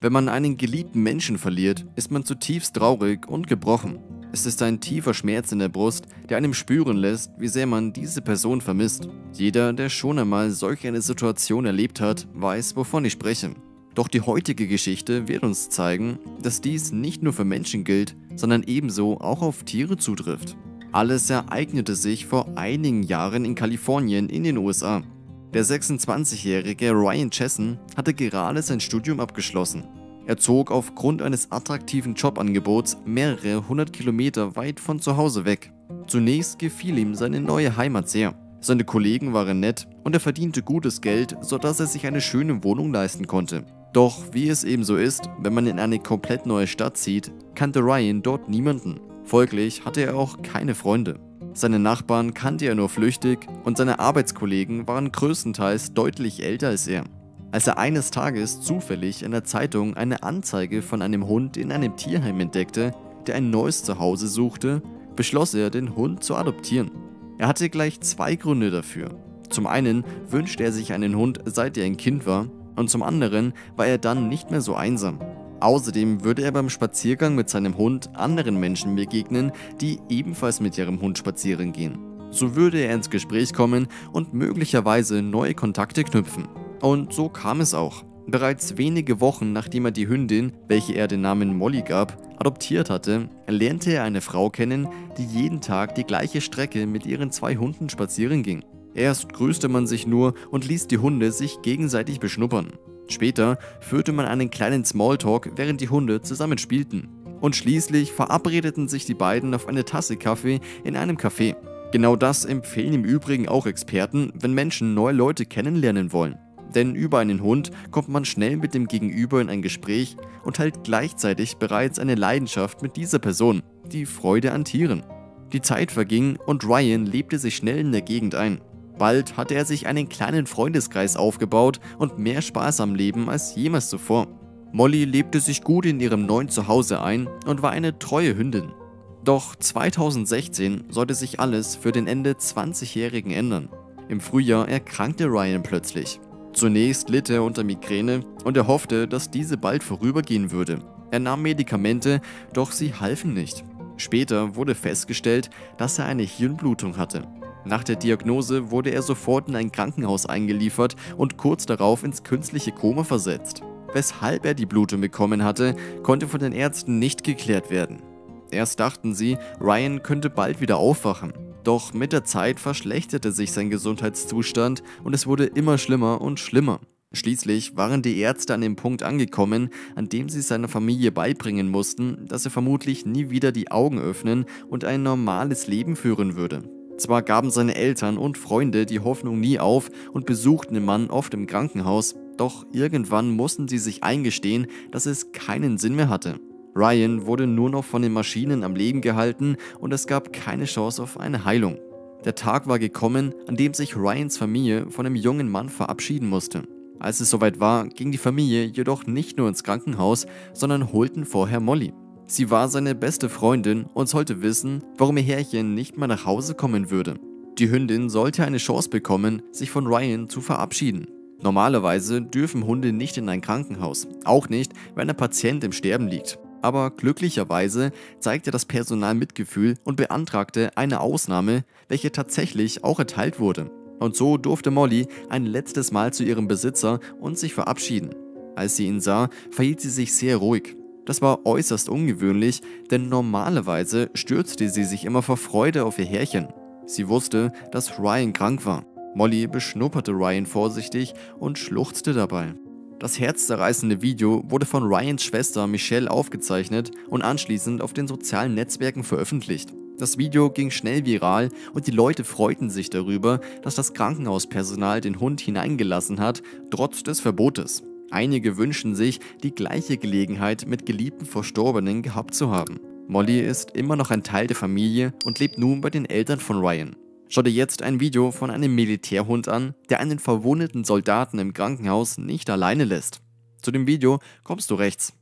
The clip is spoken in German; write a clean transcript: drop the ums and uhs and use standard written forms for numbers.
Wenn man einen geliebten Menschen verliert, ist man zutiefst traurig und gebrochen. Es ist ein tiefer Schmerz in der Brust, der einem spüren lässt, wie sehr man diese Person vermisst. Jeder, der schon einmal solch eine Situation erlebt hat, weiß, wovon ich spreche. Doch die heutige Geschichte wird uns zeigen, dass dies nicht nur für Menschen gilt, sondern ebenso auch auf Tiere zutrifft. Alles ereignete sich vor einigen Jahren in Kalifornien in den USA. Der 26-jährige Ryan Chesson hatte gerade sein Studium abgeschlossen. Er zog aufgrund eines attraktiven Jobangebots mehrere hundert Kilometer weit von zu Hause weg. Zunächst gefiel ihm seine neue Heimat sehr. Seine Kollegen waren nett und er verdiente gutes Geld, sodass er sich eine schöne Wohnung leisten konnte. Doch wie es eben so ist, wenn man in eine komplett neue Stadt zieht, kannte Ryan dort niemanden. Folglich hatte er auch keine Freunde. Seine Nachbarn kannte er nur flüchtig und seine Arbeitskollegen waren größtenteils deutlich älter als er. Als er eines Tages zufällig in der Zeitung eine Anzeige von einem Hund in einem Tierheim entdeckte, der ein neues Zuhause suchte, beschloss er, den Hund zu adoptieren. Er hatte gleich zwei Gründe dafür. Zum einen wünschte er sich einen Hund, seit er ein Kind war, und zum anderen war er dann nicht mehr so einsam. Außerdem würde er beim Spaziergang mit seinem Hund anderen Menschen begegnen, die ebenfalls mit ihrem Hund spazieren gehen. So würde er ins Gespräch kommen und möglicherweise neue Kontakte knüpfen. Und so kam es auch. Bereits wenige Wochen nachdem er die Hündin, welche er den Namen Molly gab, adoptiert hatte, lernte er eine Frau kennen, die jeden Tag die gleiche Strecke mit ihren zwei Hunden spazieren ging. Erst grüßte man sich nur und ließ die Hunde sich gegenseitig beschnuppern. Später führte man einen kleinen Smalltalk, während die Hunde zusammen spielten. Und schließlich verabredeten sich die beiden auf eine Tasse Kaffee in einem Café. Genau das empfehlen im Übrigen auch Experten, wenn Menschen neue Leute kennenlernen wollen. Denn über einen Hund kommt man schnell mit dem Gegenüber in ein Gespräch und teilt gleichzeitig bereits eine Leidenschaft mit dieser Person, die Freude an Tieren. Die Zeit verging und Ryan lebte sich schnell in der Gegend ein. Bald hatte er sich einen kleinen Freundeskreis aufgebaut und mehr Spaß am Leben als jemals zuvor. Molly lebte sich gut in ihrem neuen Zuhause ein und war eine treue Hündin. Doch 2016 sollte sich alles für den Ende 20-Jährigen ändern. Im Frühjahr erkrankte Ryan plötzlich. Zunächst litt er unter Migräne und er hoffte, dass diese bald vorübergehen würde. Er nahm Medikamente, doch sie halfen nicht. Später wurde festgestellt, dass er eine Hirnblutung hatte. Nach der Diagnose wurde er sofort in ein Krankenhaus eingeliefert und kurz darauf ins künstliche Koma versetzt. Weshalb er die Blutung bekommen hatte, konnte von den Ärzten nicht geklärt werden. Erst dachten sie, Ryan könnte bald wieder aufwachen. Doch mit der Zeit verschlechterte sich sein Gesundheitszustand und es wurde immer schlimmer und schlimmer. Schließlich waren die Ärzte an dem Punkt angekommen, an dem sie seiner Familie beibringen mussten, dass er vermutlich nie wieder die Augen öffnen und ein normales Leben führen würde. Zwar gaben seine Eltern und Freunde die Hoffnung nie auf und besuchten den Mann oft im Krankenhaus, doch irgendwann mussten sie sich eingestehen, dass es keinen Sinn mehr hatte. Ryan wurde nur noch von den Maschinen am Leben gehalten und es gab keine Chance auf eine Heilung. Der Tag war gekommen, an dem sich Ryans Familie von dem jungen Mann verabschieden musste. Als es soweit war, ging die Familie jedoch nicht nur ins Krankenhaus, sondern holten vorher Molly. Sie war seine beste Freundin und sollte wissen, warum ihr Herrchen nicht mehr nach Hause kommen würde. Die Hündin sollte eine Chance bekommen, sich von Ryan zu verabschieden. Normalerweise dürfen Hunde nicht in ein Krankenhaus, auch nicht, wenn ein Patient im Sterben liegt. Aber glücklicherweise zeigte das Personal Mitgefühl und beantragte eine Ausnahme, welche tatsächlich auch erteilt wurde. Und so durfte Molly ein letztes Mal zu ihrem Besitzer und sich verabschieden. Als sie ihn sah, verhielt sie sich sehr ruhig. Das war äußerst ungewöhnlich, denn normalerweise stürzte sie sich immer vor Freude auf ihr Herrchen. Sie wusste, dass Ryan krank war. Molly beschnupperte Ryan vorsichtig und schluchzte dabei. Das herzzerreißende Video wurde von Ryans Schwester Michelle aufgezeichnet und anschließend auf den sozialen Netzwerken veröffentlicht. Das Video ging schnell viral und die Leute freuten sich darüber, dass das Krankenhauspersonal den Hund hineingelassen hat, trotz des Verbotes. Einige wünschen sich, die gleiche Gelegenheit mit geliebten Verstorbenen gehabt zu haben. Molly ist immer noch ein Teil der Familie und lebt nun bei den Eltern von Ryan. Schau dir jetzt ein Video von einem Militärhund an, der einen verwundeten Soldaten im Krankenhaus nicht alleine lässt. Zu dem Video kommst du rechts.